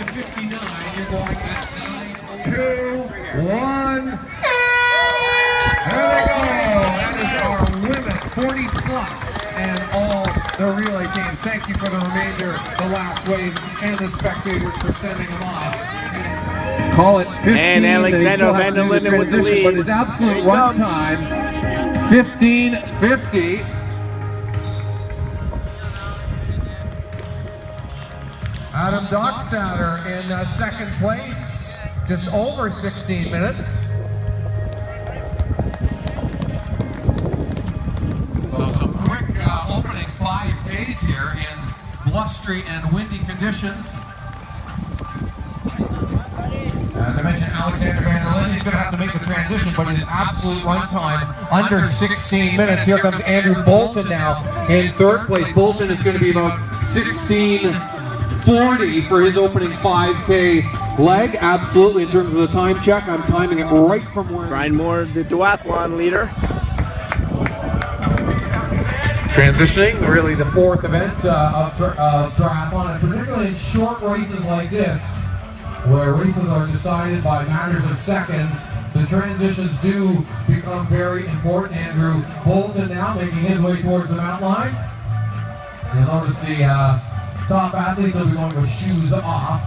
to 59. You're going at 9, 2, 1. There they go. That is our women 40 plus and all the relay teams. Thank you for the remainder, the last wave, and the spectators for sending them off. Call it 15. And Alexander VanderLinden with the lead. But his absolute run time, 15:50. Adam Dockstader in second place, just over 16 minutes. So some quick opening 5Ks here in blustery and windy conditions. As I mentioned, Alexander VanderLinden is going to have to make the transition, but his absolute run time under 16 minutes. Here comes Andrew Bolton now in third place. Bolton is going to be about 16:40 for his opening 5K leg. Absolutely, in terms of the time check, I'm timing it right from where... Brian Moore, the duathlon leader. Transitioning, really the fourth event of triathlon, and particularly in short races like this, where races are decided by matters of seconds, the transitions do become very important. Andrew Bolton now making his way towards the mountain line. You'll notice the top athletes will be going with shoes off.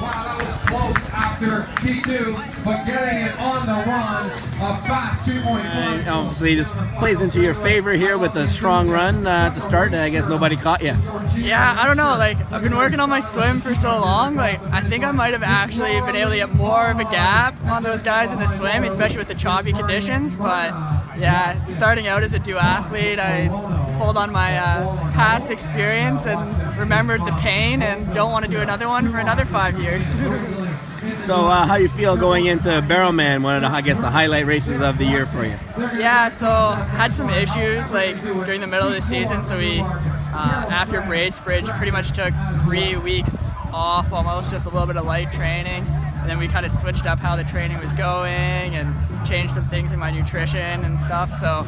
Wow, that was close after T2, but getting it on the run, a fast 2.5. Obviously, this plays into your favor here with a strong run at the start, and I guess nobody caught you. Yeah, I don't know, like, I've been working on my swim for so long, like, I think I might have actually been able to get more of a gap on those guys in the swim, especially with the choppy conditions, but yeah, starting out as a duathlete, I pulled on my past experience and remembered the pain and don't want to do another one for another 5 years. So how you feel going into Barrowman, one of the, I guess, the highlight races of the year for you? Yeah, so had some issues like during the middle of the season, so we after Bracebridge pretty much took 3 weeks off almost, just a little bit of light training, and then we kind of switched up how the training was going and changed some things in my nutrition and stuff, so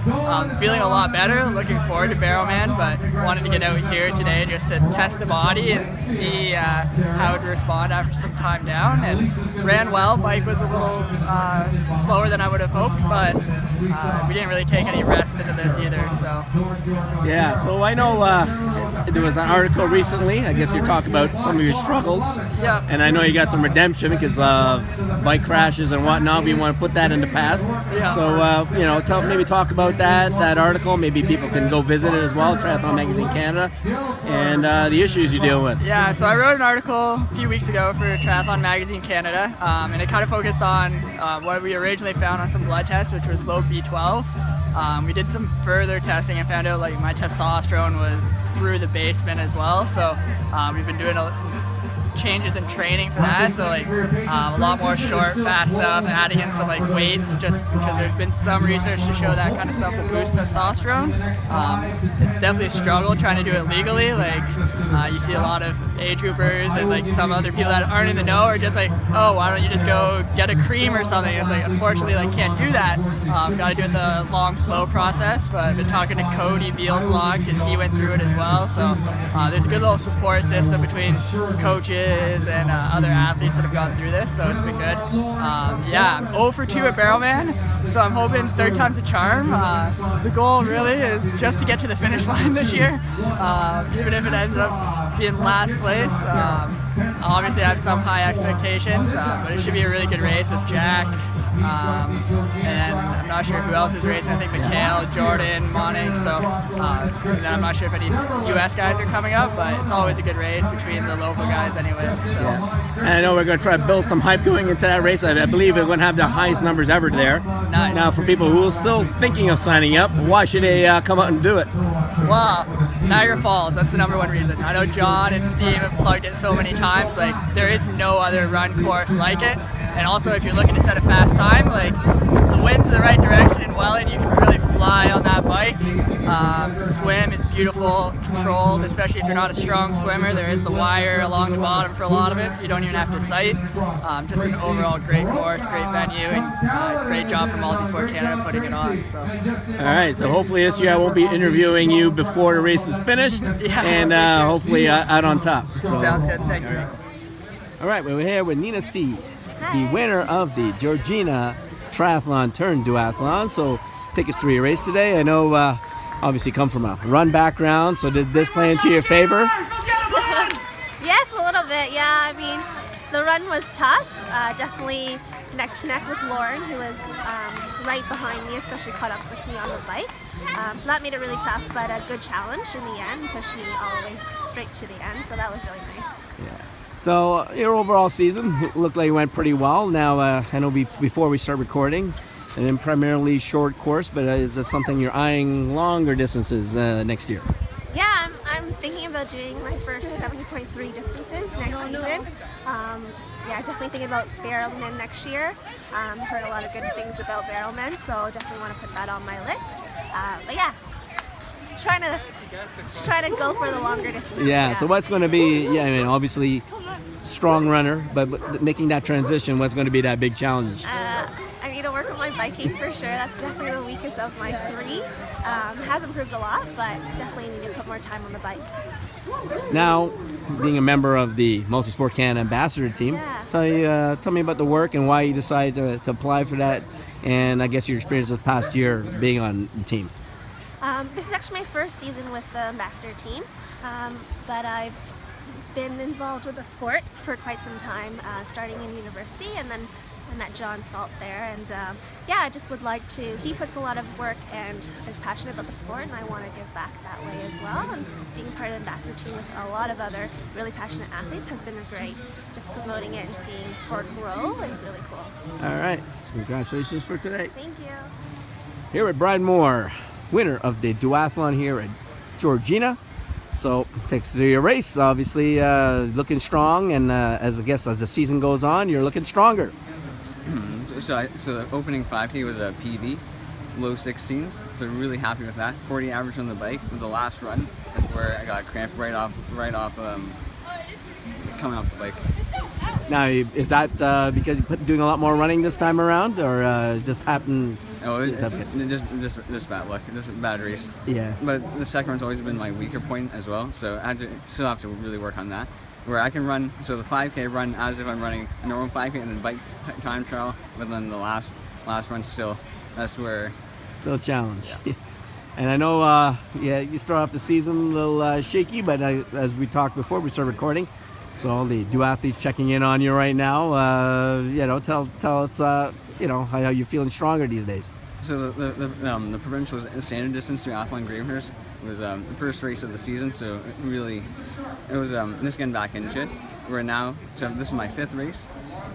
feeling a lot better, looking forward to Barrowman, but wanted to get out here today just to test the body and see how it would respond after some time down, and ran well. Bike was a little slower than I would have hoped, but we didn't really take any rest into this either, so. Yeah, so I know there was an article recently, I guess you're talking about some of your struggles. Yeah. And I know you got some redemption because of bike crashes and whatnot, but you want to put that in the past. Yeah. So, you know, maybe talk about that article. Maybe people can go visit it as well, Triathlon Magazine Canada, and the issues you deal with. Yeah, so I wrote an article a few weeks ago for Triathlon Magazine Canada, and it kind of focused on what we originally found on some blood tests, which was low B12. We did some further testing and found out like my testosterone was through the basement as well, so we've been doing some changes in training for that, so like a lot more short, fast stuff, adding in some like weights, just because there's been some research to show that kind of stuff will boost testosterone. It's definitely a struggle trying to do it legally, like you see a lot of age groupers and like some other people that aren't in the know are just like, oh, why don't you just go get a cream or something. It's like, unfortunately, like, can't do that. Got to do it the long, slow process, but I've been talking to Cody Beals a lot because he went through it as well, so there's a good little support system between coaches and other athletes that have gone through this, so it's been good. Yeah, I'm 0 for 2 at Barrowman, so I'm hoping third time's a charm. The goal really is just to get to the finish line this year, even if it ends up being last place. Obviously I have some high expectations, but it should be a really good race with Jack, and I'm not sure who else is racing. I think Mikhail, Jordan, Monik, so and I'm not sure if any US guys are coming up, but it's always a good race between the local guys anyway. So. And I know we're going to try to build some hype going into that race. I believe we're going to have the highest numbers ever there. Nice. Now, for people who are still thinking of signing up, why should they come out and do it? Well, Niagara Falls, that's the #1 reason. I know John and Steve have plugged it so many times, like there is no other run course like it. And also if you're looking to set a fast time, like if the wind's in the right direction in Welland, you can really fly on that that bike. Swim is beautiful, controlled, especially if you're not a strong swimmer. There is the wire along the bottom for a lot of it, so you don't even have to sight. Just an overall great course, great venue, and great job for MultiSport Canada putting it on. So. All right, so hopefully this year I won't be interviewing you before the race is finished, and hopefully out on top. So. Sounds good, thank you. All right, we're here with Nina Sieh, the winner of the Georgina triathlon turned duathlon. So take us through your race today. I know obviously you come from a run background, so did this play into your favor? Yes, a little bit, yeah. I mean, the run was tough, definitely neck to neck with Lauren, who was right behind me, especially caught up with me on the bike. So that made it really tough, but a good challenge in the end, pushed me all the way straight to the end, so that was really nice. Yeah. So your overall season looked like it went pretty well. Now I know before we start recording, and then primarily short course, but is this something you're eyeing longer distances next year? Yeah, I'm thinking about doing my first 70.3 distances next season. Yeah, definitely thinking about VanderLinden next year. Heard a lot of good things about VanderLinden, so definitely want to put that on my list. But yeah, trying to go for the longer distances. Yeah. So what's going to be? Yeah, I mean, obviously, strong runner, but making that transition, what's going to be that big challenge? I need to work on my biking for sure. That's definitely the weakest of my three. Has improved a lot, but definitely need to put more time on the bike. Now, being a member of the MultiSport Canada ambassador team, tell me about the work and why you decided to apply for that, and I guess your experience this past year being on the team. This is actually my first season with the ambassador team, but I've been involved with the sport for quite some time, starting in university, and then I met John Salt there, and yeah, I just would like to, he puts a lot of work and is passionate about the sport, and I want to give back that way as well, and being part of the ambassador team with a lot of other really passionate athletes has been great. Just promoting it and seeing sport grow is really cool. All right, so congratulations for today. Thank you. Here with Brian Moore, winner of the duathlon here at Georgina. So takes to your race, obviously looking strong, and as the season goes on, you're looking stronger. So the opening 5K was a PB, low 16s. So really happy with that. 40 average on the bike. With the last run, that's where I got a cramp right off coming off the bike. Now, is that because you're doing a lot more running this time around, or just happened? Oh, just bad luck. Just a bad race. Yeah. But the second one's always been my weaker point as well. So I still have to really work on that. Where I can run, so the 5K run as if I'm running a normal 5K, and then bike time trial, but then the last run still, that's where... Still a challenge. Yeah. And I know, you start off the season a little shaky, but as we talked before, we started recording, so all the duathletes checking in on you right now, tell us, how you're feeling stronger these days. So the provincial standard distance duathlon Gravenhurst was the first race of the season, so it was just getting back into it. We're now, so this is my 5th race,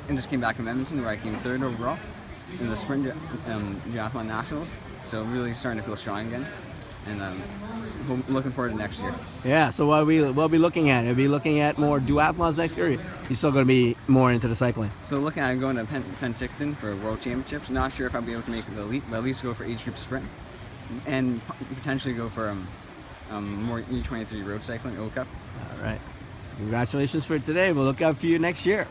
and just came back from Edmonton where I came 3rd overall in the sprint duathlon nationals. So really starting to feel strong again, and looking forward to next year. Yeah. So we'll be looking at? We'll be looking at more duathlons next year. You're still going to be more into the cycling. So looking at going to Penticton for World Championships. Not sure if I'll be able to make the elite, but at least go for age group sprint, and potentially go for more U23 road cycling, O Cup. All right. So congratulations for today. We'll look out for you next year.